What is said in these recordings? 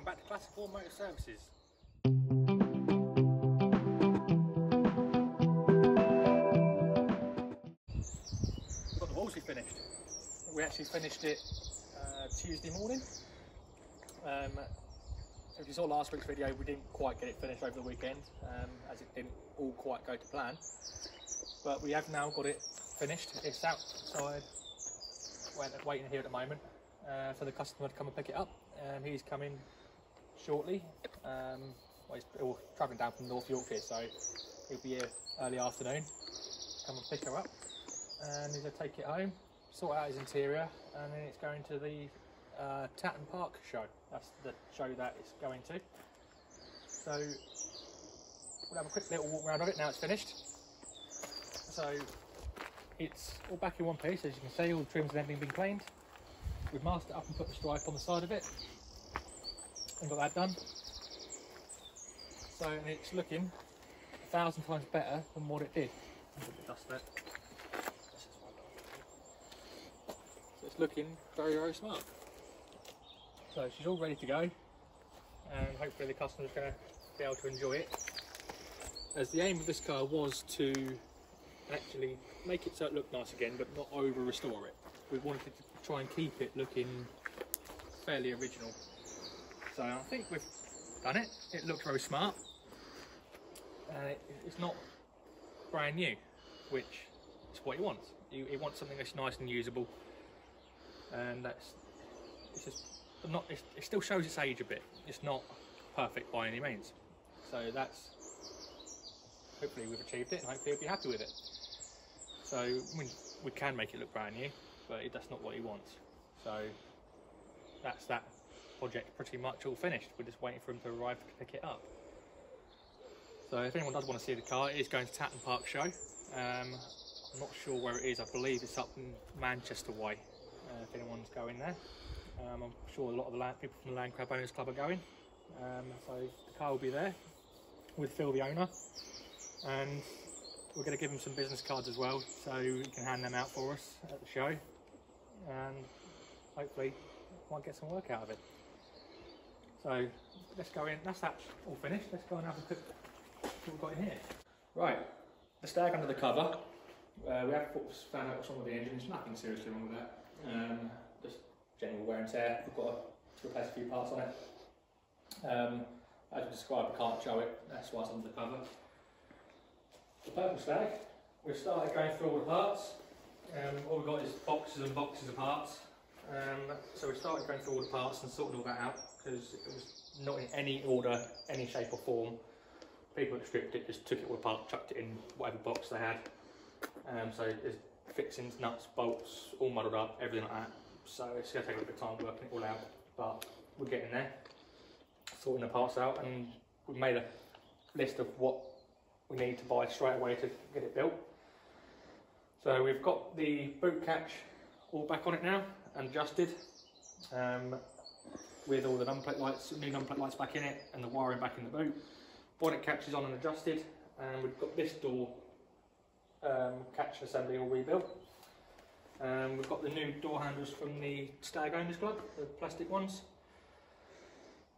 back to Classic Automotive Services. We've got the Wolseley finished. We actually finished it Tuesday morning. If you saw last week's video, we didn't quite get it finished over the weekend, as it didn't all quite go to plan. But we have now got it finished. It's outside, waiting here at the moment for the customer to come and pick it up. He's coming shortly. Well, he's travelling down from North Yorkshire, so he'll be here early afternoon. Come and pick her up, and he's going to take it home, sort out his interior, and then it's going to the Tatton Park show. That's the show that it's going to. So we'll have a quick little walk around of it now it's finished. So it's all back in one piece, as you can see. All the trims and everything been cleaned. We've masked it up and put the stripe on the side of it and got that done. So it's looking 1,000 times better than what it did. Dust that. So it's looking very, very smart. So she's all ready to go, and hopefully the customer's going to be able to enjoy it. As the aim of this car was to actually make it so it looked nice again, but not over restore it. We wanted to try and keep it looking fairly original. So I think we've done it. It looks very smart. It's not brand new, which is what he wants. He wants something that's nice and usable, and it's just not. It still shows its age a bit. It's not perfect by any means. So that's hopefully we've achieved it, and hopefully he'll be happy with it. So we can make it look brand new, but that's not what he wants. So that's that project pretty much all finished. We're just waiting for him to arrive to pick it up. So if anyone does want to see the car, it is going to Tatton Park show. I'm not sure where it is. I believe it's up in Manchester way. If anyone's going there, I'm sure a lot of the people from the Land Crab Owners Club are going. So the car will be there with Phil, the owner, and we're going to give him some business cards as well, so he can hand them out for us at the show, and hopefully might get some work out of it. So let's go in. That's that all finished. Let's go and have a quick what we've got in here. Right, the Stag under the cover. We have found out what's wrong with the engine. There's nothing seriously wrong with that. Just general wear and tear. We've got to replace a few parts on it. As we described, we can't show it. That's why it's under the cover. The purple Stag, we've started going through all the parts. All we've got is boxes and boxes of parts. So we started going through all the parts and sorting all that out, because it was not in any order, any shape or form. People that stripped it just took it all apart, chucked it in whatever box they had. So there's fixings, nuts, bolts, all muddled up, everything like that. So it's going to take a little bit of time working it all out, but we're getting there, sorting the parts out, and we've made a list of what we need to buy straight away to get it built. So we've got the boot catch all back on it now and adjusted, with all the numplate lights, new numplate lights back in it, and the wiring back in the boot. Bonnet catch is on and adjusted, and we've got this door catch assembly all rebuilt. We've got the new door handles from the Stag Owners Club, the plastic ones.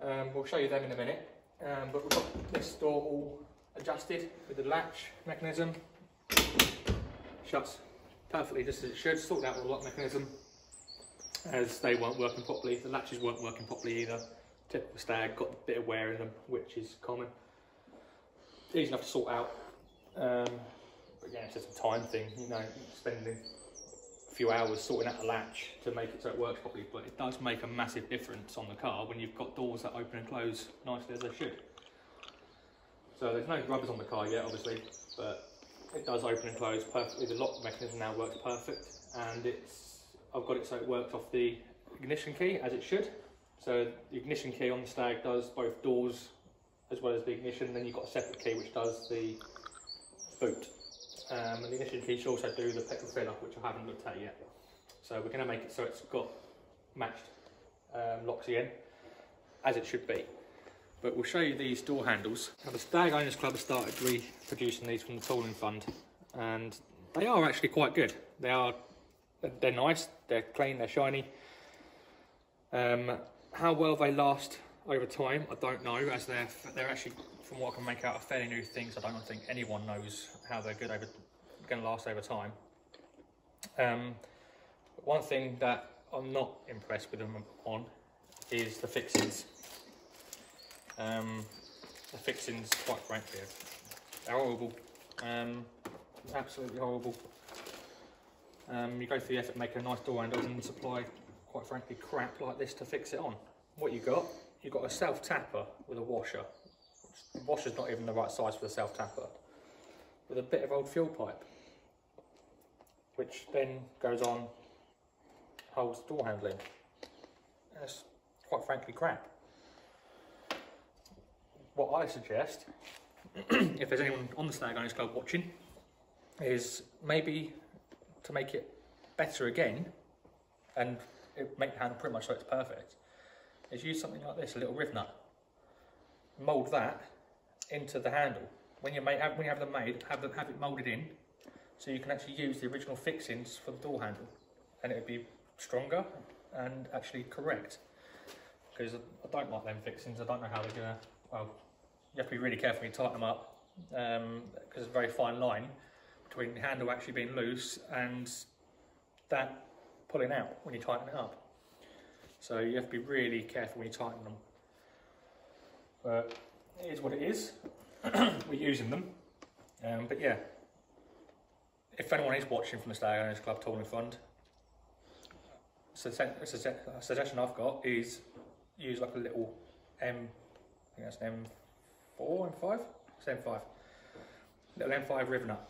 We'll show you them in a minute, but we've got this door all adjusted with the latch mechanism. Shuts perfectly just as it should. Sorted out the lock mechanism, as they weren't working properly. The latches weren't working properly either. Typical Stag, got a bit of wear in them, which is common. Easy enough to sort out, but again, it's just a time thing, you know, spending a few hours sorting out the latch to make it so it works properly, but it does make a massive difference on the car when you've got doors that open and close nicely as they should. So there's no rubbers on the car yet, obviously, but it does open and close perfectly. The lock mechanism now works perfect, and I've got it so it works off the ignition key as it should. So the ignition key on the Stag does both doors as well as the ignition. Then you've got a separate key which does the boot. And the ignition key should also do the petrol filler, which I haven't looked at yet. So we're going to make it so it's got matched locks again, as it should be. But we'll show you these door handles. Now, the Stag Owners Club has started reproducing these from the tooling fund, and they are actually quite good. They're nice, they're clean, they're shiny. How well they last over time, I don't know, as they're actually, from what I can make out, are fairly new things. I don't think anyone knows how they're going to last over time. One thing that I'm not impressed with them on is the fixings. The fixings, quite frankly, they're horrible. Absolutely horrible. You go through the effort to make a nice door handle and supply, quite frankly, crap like this to fix it on. What you've got a self-tapper with a washer. The washer's not even the right size for the self-tapper. With a bit of old fuel pipe, which then goes on, holds the door handle in. That's quite frankly crap. What I suggest, if there's anyone on the Stag Owners Club watching, is maybe to make it better again and make the handle pretty much so it's perfect, is use something like this, a little riv nut. Mould that into the handle. When you have them made, have it moulded in, so you can actually use the original fixings for the door handle, and it would be stronger and actually correct. Because I don't like them fixings. I don't know how they're gonna. Well, you have to be really careful when you tighten them up, because there's a very fine line between the handle actually being loose and that pulling out when you tighten it up. So you have to be really careful when you tighten them. But it is what it is. We're using them. But yeah, if anyone is watching from the Stag Owners Club Tooling Fund, a suggestion I've got is use like a little I think that's an M4, M5? It's M5. Little M5 riv nut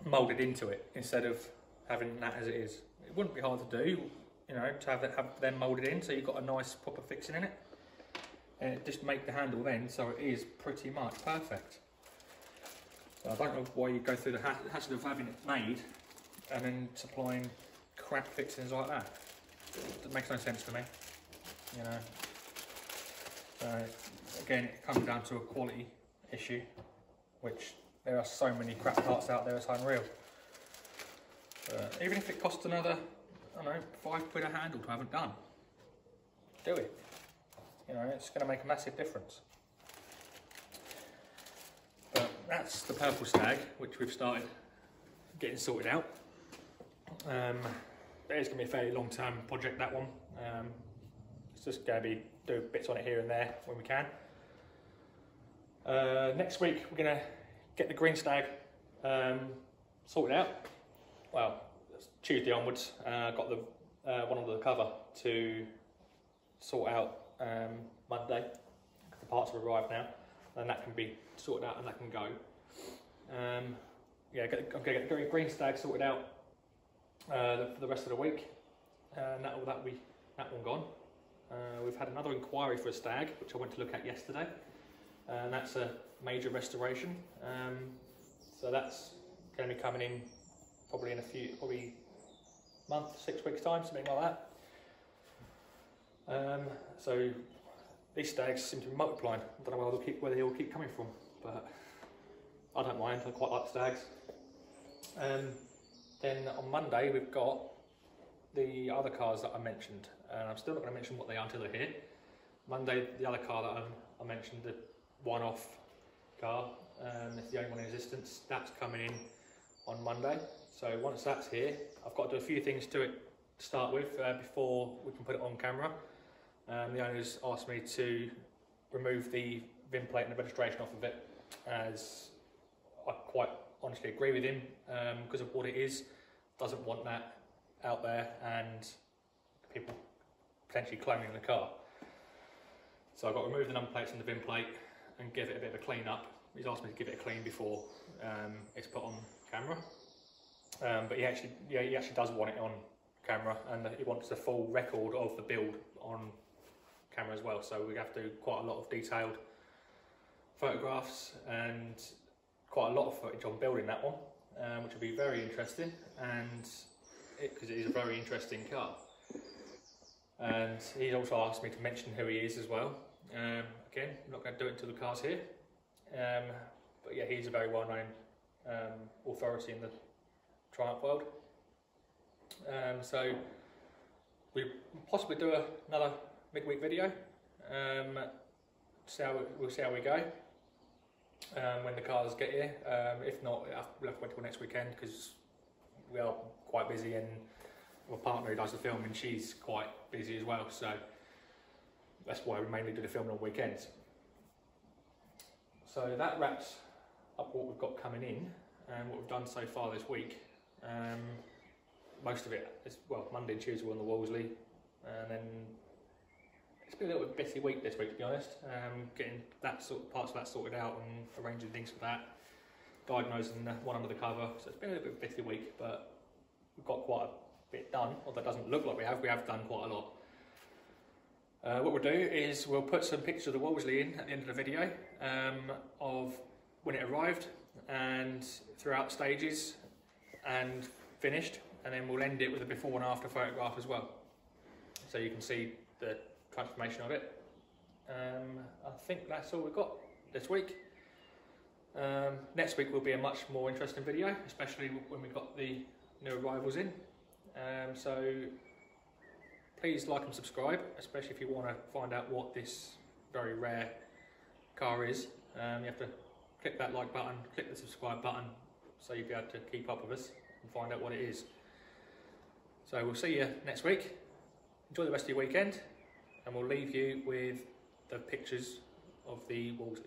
moulded into it instead of having that as it is. It wouldn't be hard to do, you know, to have them moulded in so you've got a nice proper fixing in it. And it just make the handle then so it is pretty much perfect. So I don't know why you go through the hassle of having it made and then supplying crap fixings like that. It makes no sense to me, you know. Again, it comes down to a quality issue, which there are so many crap parts out there, it's unreal. Even if it costs another, I don't know, £5 a handle to have it done, do it. You know, it's going to make a massive difference. But that's the purple Stag, which we've started getting sorted out. It's going to be a fairly long-term project, that one. It's just going to be do bits on it here and there when we can. Next week we're going to get the green Stag sorted out. Well, Tuesday onwards. Got the one under the cover to sort out Monday. The parts have arrived now, and that can be sorted out and that can go. Yeah, I'm going to get the green Stag sorted out for the rest of the week, and that one gone. We've had another inquiry for a Stag, which I went to look at yesterday, and that's a major restoration. So that's going to be coming in probably in probably month, 6 weeks time, something like that. So these Stags seem to be multiplying. I don't know where they all keep coming from, but I don't mind. I quite like Stags. Then on Monday we've got the other cars that I mentioned, and I'm still not going to mention what they are until they're here. Monday, the other car that I mentioned, the one-off car, it's the only one in existence, that's coming in on Monday. So once that's here, I've got to do a few things to it to start with before we can put it on camera. The owners asked me to remove the VIN plate and the registration off of it, as I quite honestly agree with him, because of what it is. Doesn't want that out there and people potentially cloning the car. So I've got to remove the number plates and the VIN plate and give it a bit of a clean up. He's asked me to give it a clean before it's put on camera. But he actually does want it on camera, and he wants a full record of the build on camera as well. So we have to do quite a lot of detailed photographs and quite a lot of footage on building that one, which will be very interesting, and because it is a very interesting car. And he's also asked me to mention who he is as well. Again, I'm not going to do it until the car's here. But yeah, he's a very well-known authority in the Triumph world. So we possibly do another midweek video. We'll see how we go when the cars get here. If not, we'll have to wait till next weekend because we are quite busy, and my partner who does the filming, she's quite busy as well, so that's why we mainly do the filming on weekends. So that wraps up what we've got coming in and what we've done so far this week. Most of it is, well, Monday and Tuesday we're on the Wolseley, and then it's been a little bit busy week this week, to be honest. Getting that parts of that sorted out and arranging things for that, diagnosing one under the cover. So it's been a little bit busy week, but we've got quite a bit done. Although it doesn't look like we have done quite a lot. What we'll do is we'll put some pictures of the Wolseley in at the end of the video of when it arrived and throughout stages and finished, and then we'll end it with a before and after photograph as well, so you can see the transformation of it. I think that's all we've got this week. Next week will be a much more interesting video, especially when we've got the new arrivals in. So please like and subscribe, especially if you want to find out what this very rare car is. You have to click that like button, click the subscribe button, so you'll be able to keep up with us and find out what it is. So we'll see you next week. Enjoy the rest of your weekend, and we'll leave you with the pictures of the Wolseley.